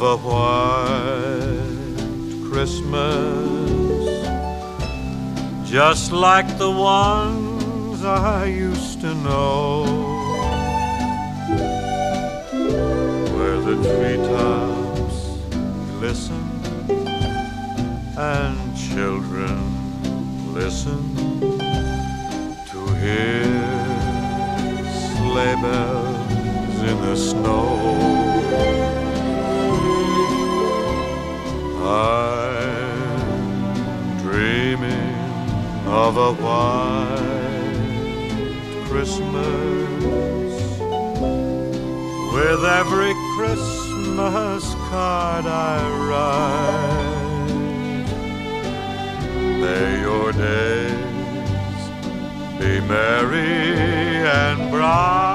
of a white Christmas, just like the ones I used to know, where the treetops glisten and children listen to hear sleigh bells in the snow. I'm dreaming of a white Christmas, with every Christmas card I write. May your days be merry and bright.